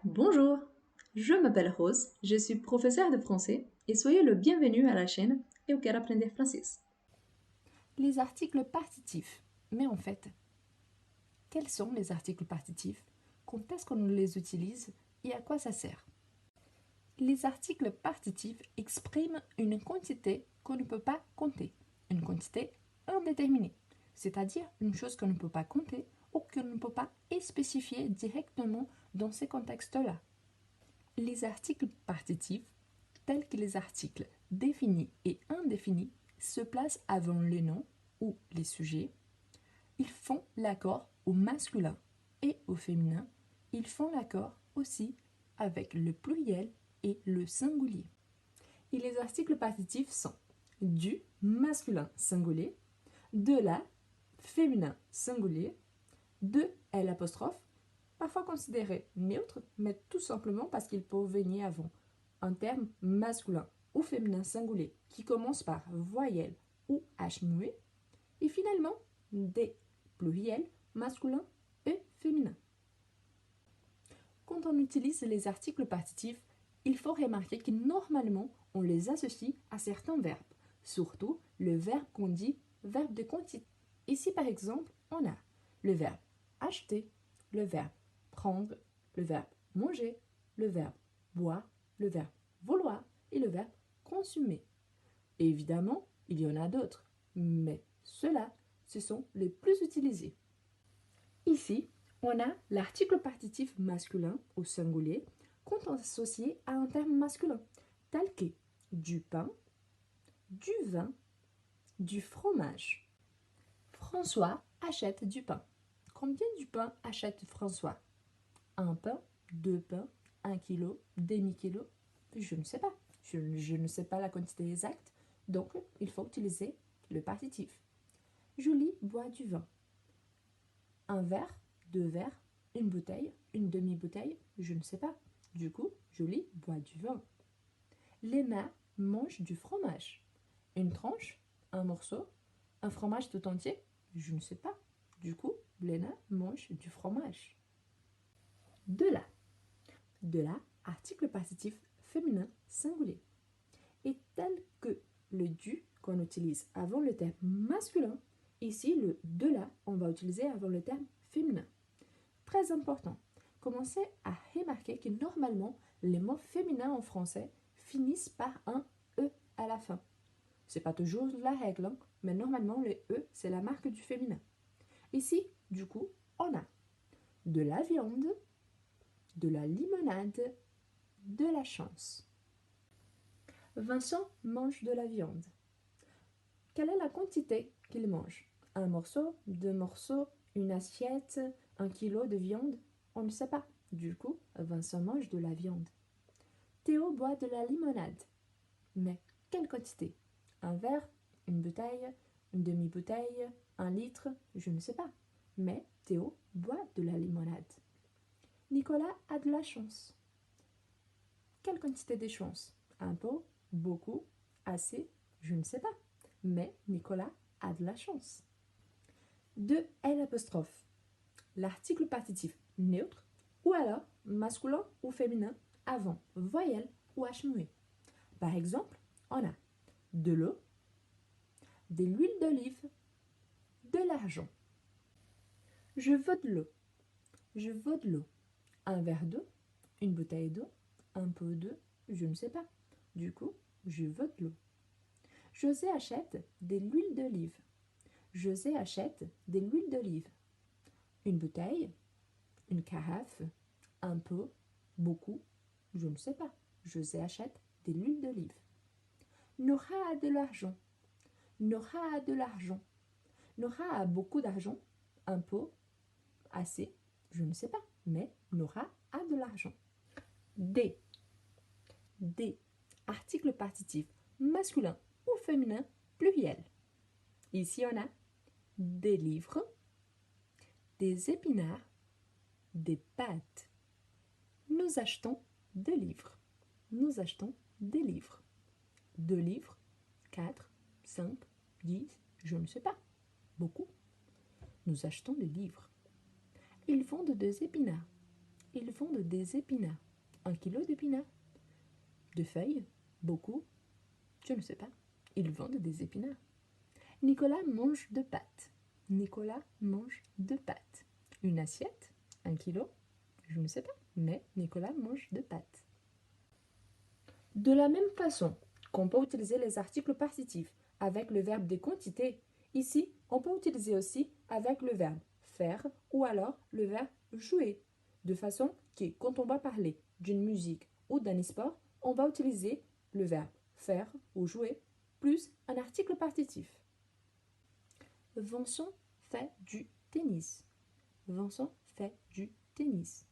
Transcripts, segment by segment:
Bonjour, je m'appelle Rose, je suis professeure de français et soyez le bienvenu à la chaîne Eu Quero Aprender Francês. Les articles partitifs. Mais en fait, quels sont les articles partitifs? Quand est-ce qu'on les utilise et à quoi ça sert? Les articles partitifs expriment une quantité qu'on ne peut pas compter, une quantité indéterminée, c'est-à-dire une chose qu'on ne peut pas compter ou qu'on ne peut pas spécifier directement dans ces contextes-là. Les articles partitifs, tels que les articles définis et indéfinis, se placent avant les noms ou les sujets. Ils font l'accord au masculin et au féminin. Ils font l'accord aussi avec le pluriel et le singulier. Et les articles partitifs sont du masculin singulier, de la féminin singulier, de l'apostrophe, parfois considéré neutre, mais tout simplement parce qu'il peut venir avant un terme masculin ou féminin singulier qui commence par voyelle ou H muet, et finalement des pluriels masculins et féminins. Quand on utilise les articles partitifs, il faut remarquer que normalement on les associe à certains verbes, surtout le verbe qu'on dit verbe de quantité. Ici par exemple, on a le verbe acheter, le verbe prendre, le verbe manger, le verbe boire, le verbe vouloir et le verbe consommer. Évidemment, il y en a d'autres, mais ceux-là, ce sont les plus utilisés. Ici, on a l'article partitif masculin au singulier quand on associe à un terme masculin, tel que du pain, du vin, du fromage. François achète du pain. Combien du pain achète François? Un pain, deux pains, 1 kilo, demi-kilo? Je ne sais pas. Je ne sais pas la quantité exacte, donc il faut utiliser le partitif. Julie boit du vin. Un verre, deux verres, une bouteille, une demi-bouteille, je ne sais pas. Du coup, Julie boit du vin. Léna mange du fromage. Une tranche, un morceau, un fromage tout entier, je ne sais pas. Du coup, Léna mange du fromage. De la. De la, article partitif féminin singulier. Et tel que le du qu'on utilise avant le terme masculin, ici le de la, on va utiliser avant le terme féminin. Très important, commencez à remarquer que normalement, les mots féminins en français finissent par un E à la fin. C'est pas toujours la règle, hein, mais normalement, le E, c'est la marque du féminin. Ici, du coup, on a de la viande, de la limonade, de la chance. Vincent mange de la viande. Quelle est la quantité qu'il mange? Un morceau, deux morceaux, une assiette, 1 kilo de viande? On ne sait pas. Du coup, Vincent mange de la viande. Théo boit de la limonade. Mais quelle quantité? Un verre, une bouteille, une demi-bouteille, 1 litre? Je ne sais pas. Mais Théo boit de la limonade. Nicolas a de la chance. Quelle quantité de chance? Un peu, beaucoup, assez? Je ne sais pas. Mais Nicolas a de la chance. De l'apostrophe. L'article partitif neutre ou alors masculin ou féminin avant voyelle ou H muet. Par exemple, on a de l'eau, de l'huile d'olive, de l'argent. Je veux de l'eau. Je veux de l'eau. Un verre d'eau, une bouteille d'eau, un pot d'eau, je ne sais pas. Du coup, je veux de l'eau. José achète de l'huile d'olive. José achète de l'huile d'olive. Une bouteille, une carafe, un pot, beaucoup, je ne sais pas. José achète de l'huile d'olive. Nora a de l'argent. Nora a de l'argent. Nora a beaucoup d'argent, un peu, assez, je ne sais pas, mais Nora a de l'argent. Des. Des. Article partitif masculin ou féminin pluriel. Ici, on a des livres, des épinards, des pâtes. Nous achetons des livres. Nous achetons des livres. 2 livres, 4, 5, 10, je ne sais pas. Beaucoup. nous achetons des livres. Ils vendent des épinards. Ils vendent des épinards. 1 kilo d'épinards. De feuilles, beaucoup, je ne sais pas. Ils vendent des épinards. Nicolas mange de pâtes. Nicolas mange de pâtes. Une assiette, 1 kilo, je ne sais pas, mais Nicolas mange de pâtes. De la même façon qu'on peut utiliser les articles partitifs avec le verbe des quantités, ici, on peut utiliser aussi avec le verbe faire ou alors le verbe jouer. De façon que quand on va parler d'une musique ou d'un sport, on va utiliser le verbe faire ou jouer plus un article partitif. Vincent fait du tennis. Vincent fait du tennis.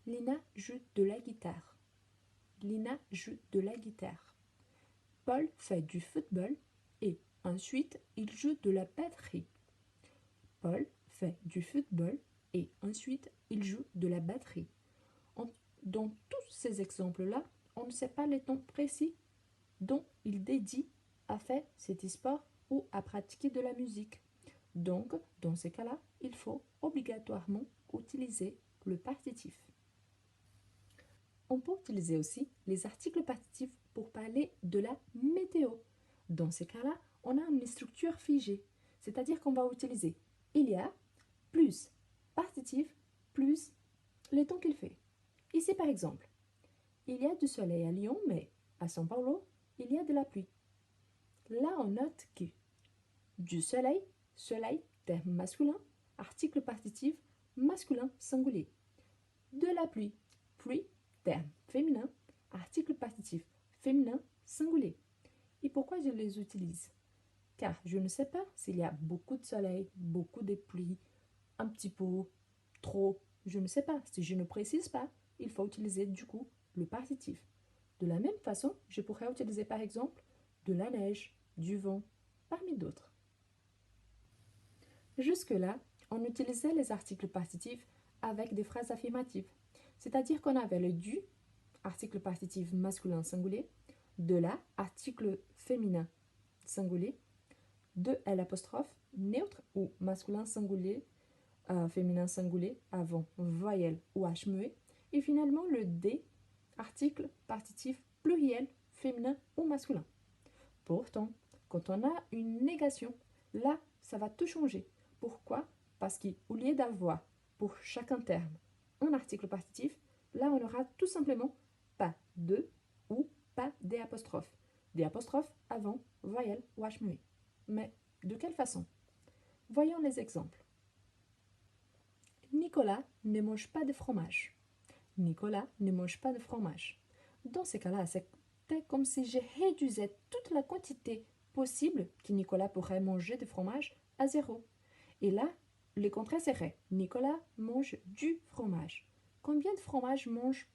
Lina joue de la guitare. Lina joue de la guitare. Paul fait du football et ensuite il joue de la batterie. Paul fait du football et ensuite il joue de la batterie. Dans tous ces exemples-là, on ne sait pas les temps précis dont il dédie à faire cet sport ou à pratiquer de la musique. Donc, dans ces cas-là, il faut obligatoirement utiliser le partitif. On peut utiliser aussi les articles partitifs pour parler de la météo. Dans ces cas-là, on a une structure figée, c'est-à-dire qu'on va utiliser il y a plus partitif plus le temps qu'il fait. Ici, par exemple, il y a du soleil à Lyon, mais à São Paulo, il y a de la pluie. Là, on note que du soleil, soleil, terme masculin, article partitif, masculin singulier. De la pluie, pluie, terme féminin, article partitif, féminin singulier. Et pourquoi je les utilise? Car je ne sais pas s'il y a beaucoup de soleil, beaucoup de pluie, un petit peu, trop, je ne sais pas. Si je ne précise pas, il faut utiliser du coup le partitif. De la même façon, je pourrais utiliser par exemple de la neige, du vent, parmi d'autres. Jusque-là, on utilisait les articles partitifs avec des phrases affirmatives, c'est-à-dire qu'on avait le du, article partitif masculin singulier, de la, article féminin singulier, de L', neutre ou masculin singulier, féminin singulier, avant voyelle ou H muet, et finalement le D, article partitif pluriel, féminin ou masculin. Pourtant, quand on a une négation, là, ça va tout changer. Pourquoi? Parce qu'au lieu d'avoir pour chacun terme un article partitif, là, on aura tout simplement pas de ou pas des apostrophes. Des apostrophes avant voyelle ou H muet. Mais de quelle façon? Voyons les exemples. Nicolas ne mange pas de fromage. Nicolas ne mange pas de fromage. Dans ces cas-là, c'était comme si je réduisais toute la quantité possible que Nicolas pourrait manger de fromage à 0. Et là, le contraire serait Nicolas mange du fromage. Combien de fromage mange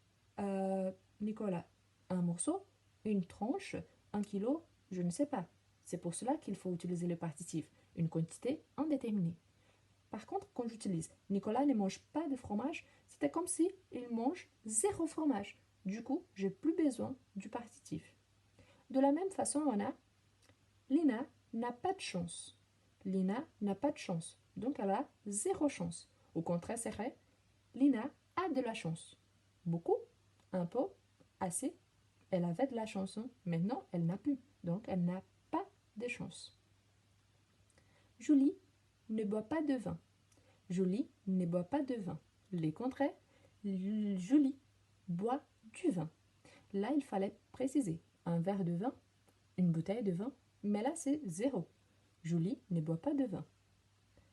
Nicolas? Un morceau? Une tranche? 1 kilo? Je ne sais pas. C'est pour cela qu'il faut utiliser le partitif, une quantité indéterminée. Par contre, quand j'utilise Nicolas ne mange pas de fromage, c'était comme si il mange 0 fromage. Du coup, j'ai plus besoin du partitif. De la même façon, on a Lina n'a pas de chance. Lina n'a pas de chance. Donc, elle a 0 chance. Au contraire, serait Lina a de la chance. Beaucoup, un peu, assez. Elle avait de la chance. Maintenant, elle n'a plus. Donc, elle n'a pas de chance. Julie ne boit pas de vin. Julie ne boit pas de vin. Les contraires, Julie boit du vin. Là, il fallait préciser un verre de vin, une bouteille de vin, mais là, c'est 0. Julie ne boit pas de vin.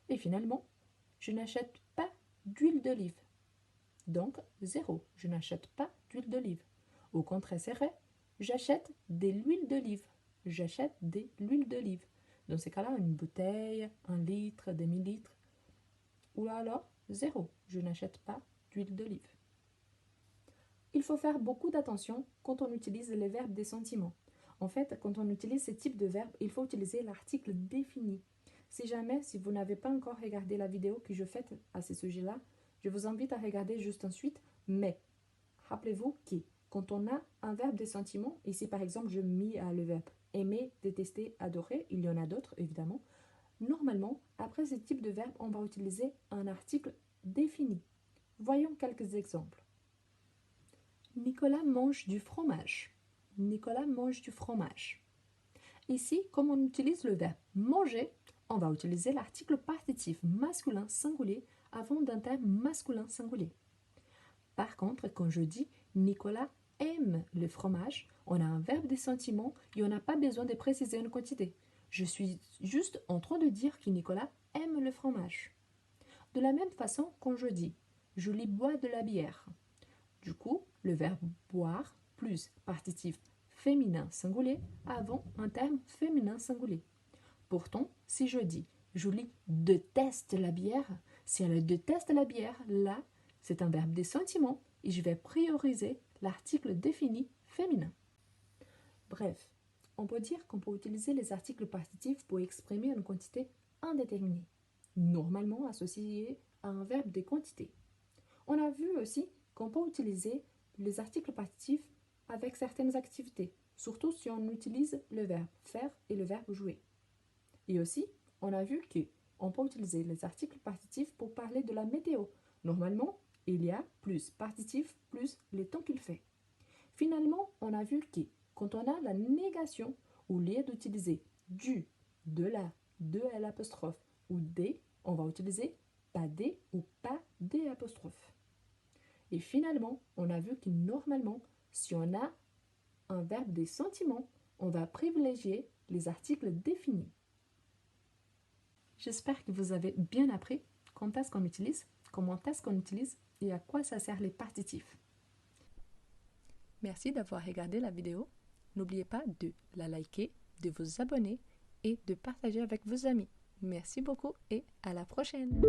Et finalement, je n'achète pas d'huile d'olive. Donc, 0. Je n'achète pas d'huile d'olive. Au contraire, c'est vrai, j'achète de l'huile d'olive. J'achète de l'huile d'olive. Dans ces cas-là, une bouteille, 1 litre, demi-litre. Ou alors, 0. Je n'achète pas d'huile d'olive. Il faut faire beaucoup d'attention quand on utilise les verbes des sentiments. En fait, quand on utilise ce type de verbe, il faut utiliser l'article défini. Si vous n'avez pas encore regardé la vidéo que je fais à ce sujet-là, je vous invite à regarder juste ensuite. Mais rappelez-vous que quand on a un verbe de sentiment, ici par exemple, je mis le verbe aimer, détester, adorer, il y en a d'autres évidemment, Normalement, après ce type de verbe, on va utiliser un article défini. Voyons quelques exemples. Nicolas mange du fromage. Nicolas mange du fromage. Ici, comme on utilise le verbe manger, on va utiliser l'article partitif masculin singulier avant d'un terme masculin singulier. Par contre, quand je dis Nicolas aime le fromage, on a un verbe de sentiment et on n'a pas besoin de préciser une quantité. Je suis juste en train de dire que Nicolas aime le fromage. De la même façon, quand je dis Julie boit de la bière, du coup, le verbe boire plus partitif féminin singulier avant un terme féminin singulier. Pourtant, si je dis Julie déteste la bière, si elle déteste la bière, là, c'est un verbe de sentiment et je vais prioriser l'article défini féminin. Bref, on peut dire qu'on peut utiliser les articles partitifs pour exprimer une quantité indéterminée, normalement associée à un verbe de quantité. On a vu aussi qu'on peut utiliser les articles partitifs avec certaines activités, surtout si on utilise le verbe faire et le verbe jouer. Et aussi, on a vu qu'on peut utiliser les articles partitifs pour parler de la météo. Normalement, il y a plus partitif plus le temps qu'il fait. Finalement, on a vu que quand on a la négation, au lieu d'utiliser du, de la, de l'apostrophe ou des, on va utiliser pas des ou pas des apostrophes. Et finalement, on a vu que normalement, si on a un verbe des sentiments, on va privilégier les articles définis. J'espère que vous avez bien appris quand est-ce qu'on utilise, comment est-ce qu'on utilise et à quoi ça sert les partitifs. Merci d'avoir regardé la vidéo. N'oubliez pas de la liker, de vous abonner et de partager avec vos amis. Merci beaucoup et à la prochaine.